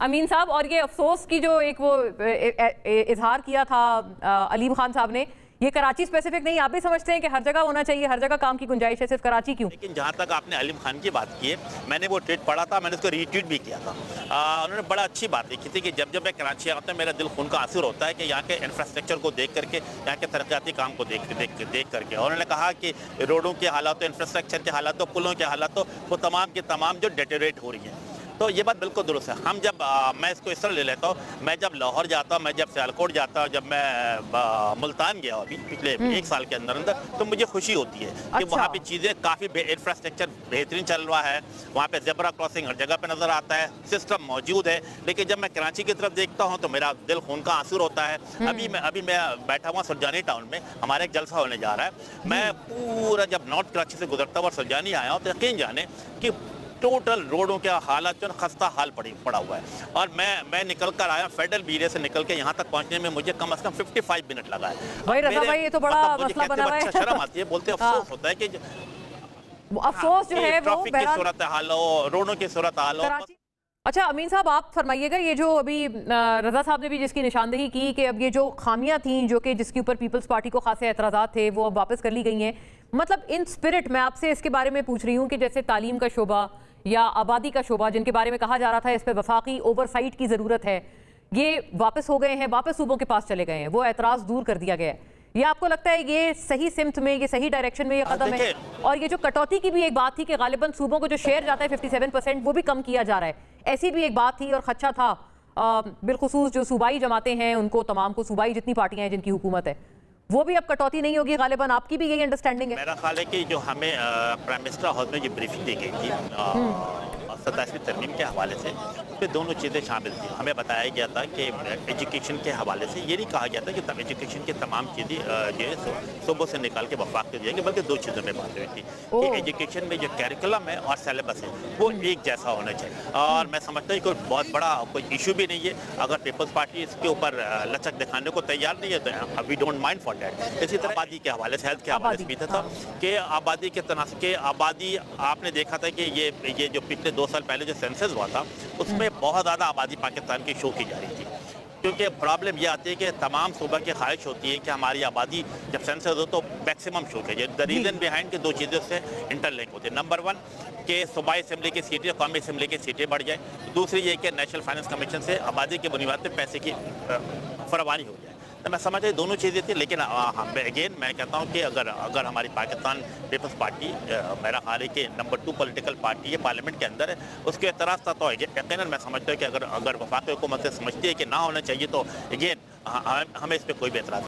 امین صاحب، اور یہ افسوس کی جو ایک وہ اظہار کیا تھا علیم خان صاحب نے، یہ کراچی اسپیسیفک نہیں، آپ بھی سمجھتے ہیں کہ ہر جگہ ہونا چاہیے، ہر جگہ کام کی گنجائش ہے، صرف کراچی کیوں؟ لیکن جہاں تک آپ نے علیم خان کی بات کی ہے، میں نے وہ ٹویٹ پڑھا تھا، میں نے اس کو ری ٹویٹ بھی کیا تھا۔ انہوں نے بڑا اچھی بات لکھی تھی کہ جب میں کراچی آتا ہوں میرا دل خون کا آنسر ہوتا ہے کہ یہاں کے انفراسٹرکچر کو دیکھ کر کے، یہاں کے ترقیاتی کام کو دیکھ کر کے۔ انہوں نے کہا کہ روڈوں کے حالات، انفراسٹرکچر کے حالات، پلوں کے حالات، وہ تمام کے تمام جو ڈیٹیریٹ ہو رہی ہیں۔ تو یہ بات بالکل درست ہے۔ ہم جب میں اس کو اس طرح لے لیتا ہوں، میں جب لاہور جاتا ہوں، میں جب سیالکوٹ جاتا ہوں، جب میں ملتان گیا ابھی پچھلے ایک سال کے اندر تو مجھے خوشی ہوتی ہے کہ وہاں پہ چیزیں کافی انفراسٹرکچر بہترین چل رہا ہے، وہاں پہ زیبرا کراسنگ ہر جگہ پہ نظر آتا ہے، سسٹم موجود ہے۔ لیکن جب میں کراچی کی طرف دیکھتا ہوں تو میرا دل خون کا آنسر ہوتا ہے۔ ابھی میں بیٹھا ہوا سرجانی ٹاؤن میں، ہمارا ایک جلسہ ہونے جا رہا ہے، میں پورا جب نارتھ کراچی سے گزرتا ہوا سرجانی آیا ہوں تو یقین جانے کہ ٹوٹل روڈوں کے حالات جو خستہ حال پڑا ہوا ہے۔ اور میں نکل کر آیا، فیڈرل بیرے سے نکل کے یہاں تک پہنچنے میں مجھے کم از کم 55 منٹ لگا ہے۔ بھائی رضا بھائی، یہ تو بڑا مسئلہ بنا ہوا ہے۔ اچھا شرم آتی ہے، بولتے افسوس ہوتا ہے کہ افسوس جو ہے وہ ٹریفک کی صورتحال ہو، روڈوں کی صورتحال ہو۔ اچھا امین صاحب، آپ فرمائیے گا، یہ جو ابھی رضا صاحب نے بھی جس کی نشاندہی کی کہ اب یہ جو خامیاں تھیں جو کہ جس کے اوپر پیپلز پارٹی کو خاصے اعتراضات تھے وہ اب واپس کر لی گئی ہیں، مطلب ان سپرٹ میں آپ سے اس کے بارے میں پوچھ رہی ہوں کہ جیسے تعلیم کا شعبہ یا آبادی کا شعبہ جن کے بارے میں کہا جا رہا تھا اس پہ وفاقی اوور سائٹ کی ضرورت ہے، یہ واپس ہو گئے ہیں، واپس صوبوں کے پاس چلے گئے ہیں، وہ اعتراض دور کر دیا گیا ہے، یہ آپ کو لگتا ہے یہ صحیح سمت میں، یہ صحیح ڈائریکشن میں یہ قدم ہے؟ اور یہ جو کٹوتی کی بھی ایک بات تھی کہ غالباً صوبوں کو جو شیئر جاتا ہے 57% وہ بھی کم کیا جا رہا ہے، ایسی بھی ایک بات تھی اور خدشہ تھا بالخصوص جو صوبائی جماعتیں ہیں ان کو، تمام کو، صوبائی جتنی پارٹیاں ہیں جن کی حکومت ہے، وہ بھی اب کٹوتی نہیں ہوگی غالباً، آپ کی بھی یہی انڈرسٹینڈنگ ہے؟ میرا خیال ہے کہ جو ہمیں پرائم منسٹر ہاؤس میں جو بریفنگ دی گئی تھی 27ویں ترمیم کے حوالے سے، اس پہ دونوں چیزیں شامل تھیں۔ ہمیں بتایا گیا تھا کہ ایجوکیشن کے حوالے سے یہ نہیں کہا گیا تھا کہ ایجوکیشن کی تمام چیزیں جو ہے صوبوں سے نکال کے وفاق کر دیا گیا، بلکہ دو چیزوں میں بات ہوئی تھی کہ ایجوکیشن میں جو کیریکولم ہے اور سیلیبس ہے وہ ایک جیسا ہونا چاہیے۔ اور میں سمجھتا ہوں کہ کوئی بہت بڑا کوئی ایشو بھی نہیں ہے، اگر پیپلز پارٹی اس کے اوپر لچک دکھانے کو تیار نہیں ہے تو we don't mind for that. اسی طرح آبادی کے حوالے سے، ہیلتھ کے حوالے سے بھی تھا کہ آبادی کے تناسب کے آبادی، آپ نے دیکھا تھا کہ یہ جو پچھلے 2 سال پہلے جو سینسس ہوا تھا اس میں بہت زیادہ آبادی پاکستان کی شو کی جا رہی تھی، کیونکہ پرابلم یہ آتی ہے کہ تمام صوبہ کی خواہش ہوتی ہے کہ ہماری آبادی جب سینسس ہو تو میکسیمم شو کی جائے۔ ریزن بیہائنڈ کے دو چیزوں سے انٹر لنک ہوتے ہیں، نمبر 1 کہ صوبائی اسمبلی کی سیٹیں، قومی اسمبلی کی سیٹیں بڑھ جائیں، دوسری یہ کہ نیشنل فائنانس کمیشن سے آبادی کی بنیاد پہ پیسے کی فراوانی ہو جائے۔ تو میں سمجھتا ہوں دونوں چیزیں تھیں، لیکن اگین میں کہتا ہوں کہ اگر ہماری پاکستان پیپلز پارٹی میرا خیال ہے کہ نمبر 2 پولیٹیکل پارٹی ہے پارلیمنٹ کے اندر ہے، اس کے اعتراض تھا تو یقیناً میں سمجھتا ہوں کہ اگر وفاقی حکومت سے سمجھتی ہے کہ نہ ہونا چاہیے تو اگین ہمیں اس پہ کوئی بھی اعتراض